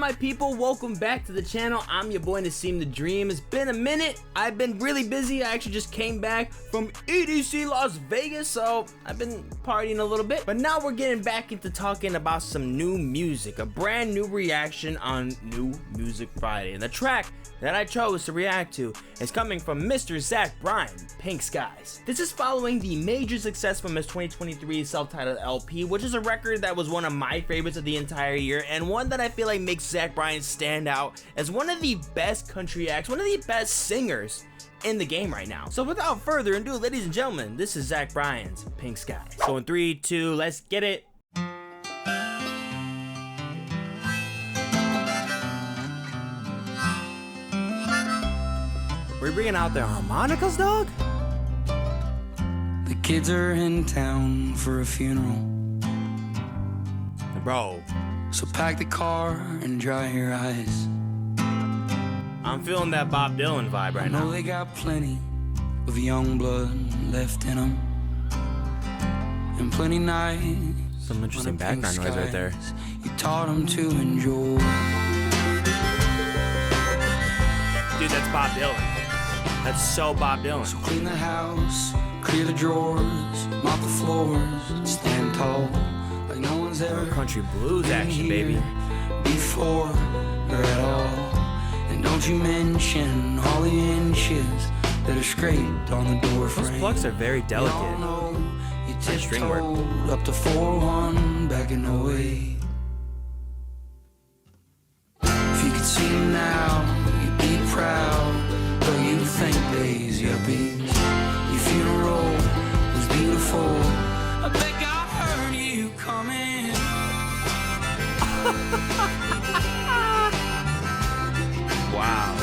my people? Welcome back to the channel. I'm your boy Nassim the Dream. It's been a minute. I've been really busy. I actually just came back from EDC Las Vegas, so I've been partying a little bit. But now we're getting back into talking about some new music, a brand new reaction on New Music Friday. And the track that I chose to react to is coming from Mr. Bryan, Pink Skies. This is following the major success from his 2023 self-titled LP, which is a record that was one of my favorites of the entire year, and one that I feel like makes Bryan stand out as one of the best country acts, one of the best singers in the game right now. So without further ado, ladies and gentlemen, this is Bryan's Pink Skies. So in 3, 2, let's get it. We're bringing out their harmonicas, dog? The kids are in town for a funeral. Bro. So pack the car and dry your eyes. I'm feeling that Bob Dylan vibe right now. I know they got plenty of young blood left in them. And plenty nights. Some interesting background noise right there. You taught them to enjoy. Dude, that's Bob Dylan. That's so Bob Dylan. So clean the house, clear the drawers, mop the floors, stand tall like no one's ever country blues action, baby. Before or at all. And don't you mention all the inches that are scraped on the door frame. Those plucks are very delicate. You tiptoed up to 4-1 back in 08. If you could see him now, you'd be proud. Though you think days, yuppies. Your funeral was beautiful. I think I heard you coming. Wow.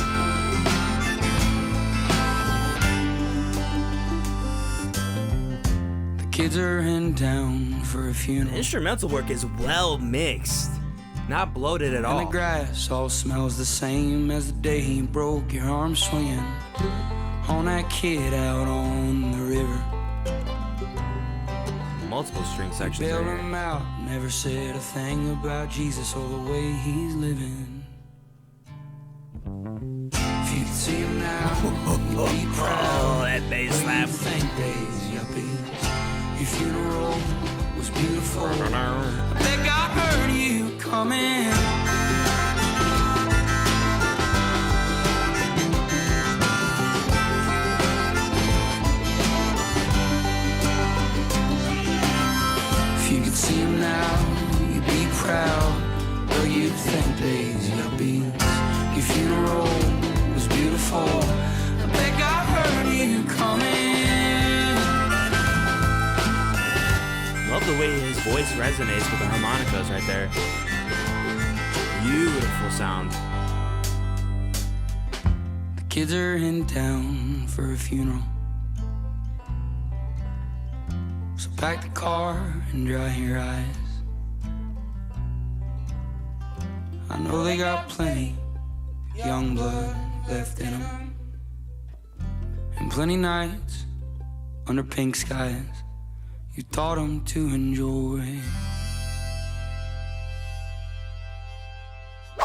The kids are in town for a funeral. The instrumental work is well mixed. Not bloated at all. And the grass all smells the same as the day he broke your arm swinging on that kid out on the river. Multiple string sections Bailed there. him out, never said a thing about Jesus or the way he's living. If you could see him now, you'd be proud. Oh, that bass slap. Think days, yuppies. Your funeral was beautiful. I think I heard you coming. If you could see him now, you'd be proud. Or you'd think days, yuppies. Your funeral was beautiful. I think I heard you coming. Love the way his voice resonates with the harmonicas right there. Beautiful sound. The kids are in town for a funeral. So pack the car and dry your eyes. I know they got plenty young blood left in them. And plenty nights under pink skies you taught them to enjoy.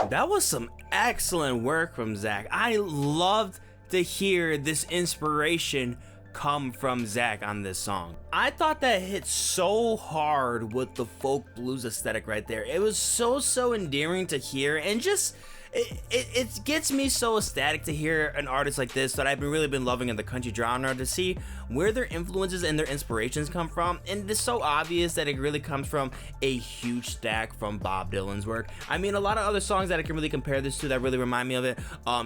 That was some excellent work from Zach. I loved to hear this inspiration come from Zach on this song. I thought that hit so hard with the folk blues aesthetic right there. It was so endearing to hear, and just it gets me so ecstatic to hear an artist like this that I've really been loving in the country genre, to see where their influences and their inspirations come from. And it's so obvious that it really comes from a huge stack from Bob Dylan's work. I mean, a lot of other songs that I can really compare this to that really remind me of it,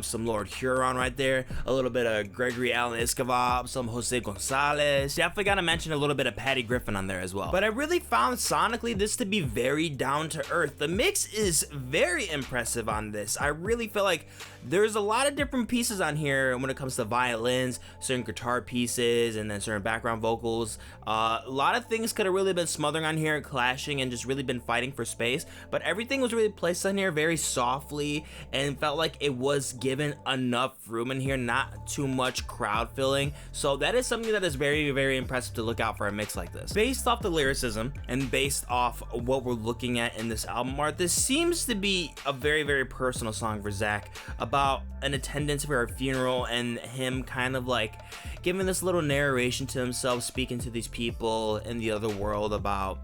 some Lord Huron right there, a little bit of Gregory Alan Escobar, some Jose Gonzalez. Definitely gotta mention a little bit of Patty Griffin on there as well. But I really found sonically this to be very down to earth. The mix is very impressive on this. I really feel like there's a lot of different pieces on here when it comes to violins, certain guitar pieces, and then certain background vocals. A lot of things could have really been smothering on here, clashing, and just really been fighting for space, but everything was really placed on here very softly and felt like it was given enough room in here, not too much crowd filling. So that is something that is very, very impressive to look out for a mix like this. Based off the lyricism and based off what we're looking at in this album art, this seems to be a very, very personal song for Zach, about an attendance for a funeral and him kind of like giving this little narration to himself, speaking to these people in the other world about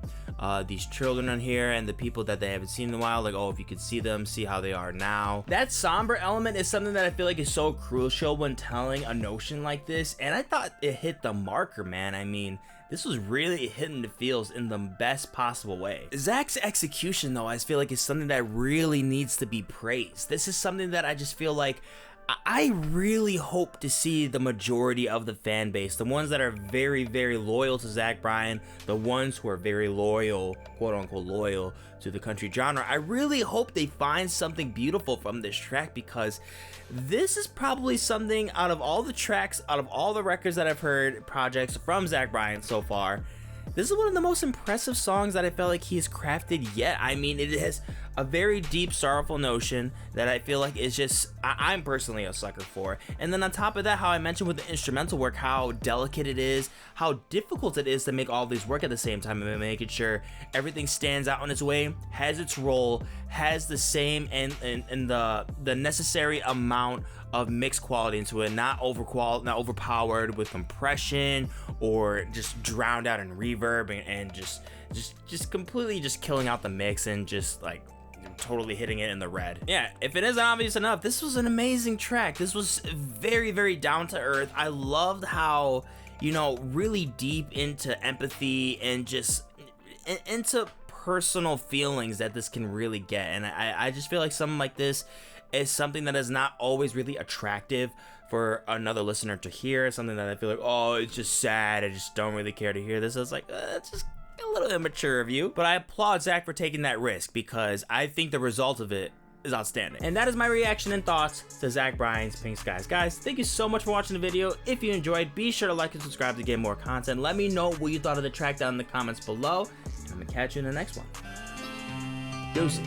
these children on here and the people that they haven't seen in a while. Like, oh, if you could see them, see how they are now. That somber element is something that I feel like is so crucial when telling a notion like this, and I thought it hit the marker, man. I mean, this was really hitting the feels in the best possible way. Zach's execution, though, I feel like is something that really needs to be praised. This is something that I just feel like I really hope to see the majority of the fan base, the ones that are very, very loyal to Zach Bryan, the ones who are very loyal, quote unquote loyal, to the country genre. I really hope they find something beautiful from this track, because this is probably something, out of all the tracks, out of all the records that I've heard, projects from Zach Bryan so far, this is one of the most impressive songs that I felt like he has crafted yet. I mean, it has a very deep, sorrowful notion that I feel like is just, I'm personally a sucker for. And then on top of that, how I mentioned with the instrumental work, how delicate it is, how difficult it is to make all these work at the same time, and making sure everything stands out on its way, has its role, has the same and the necessary amount of mixed quality into it, not overpowered with compression or just drowned out in reverb, and just completely just killing out the mix and just like totally hitting it in the red. Yeah, if it isn't obvious enough, this was an amazing track. This was very, very down to earth. I loved how, you know, really deep into empathy and just into personal feelings that this can really get. And I just feel like something like this is something that is not always really attractive for another listener to hear. Something that I feel like, oh, it's just sad, I just don't really care to hear this. It's like, it's just a little immature of you. But I applaud Zach for taking that risk, because I think the result of it is outstanding. And that is my reaction and thoughts to Zach Bryan's Pink Skies. Guys, thank you so much for watching the video. If you enjoyed, be sure to like and subscribe to get more content. Let me know what you thought of the track down in the comments below, and I'm gonna catch you in the next one. Deuces.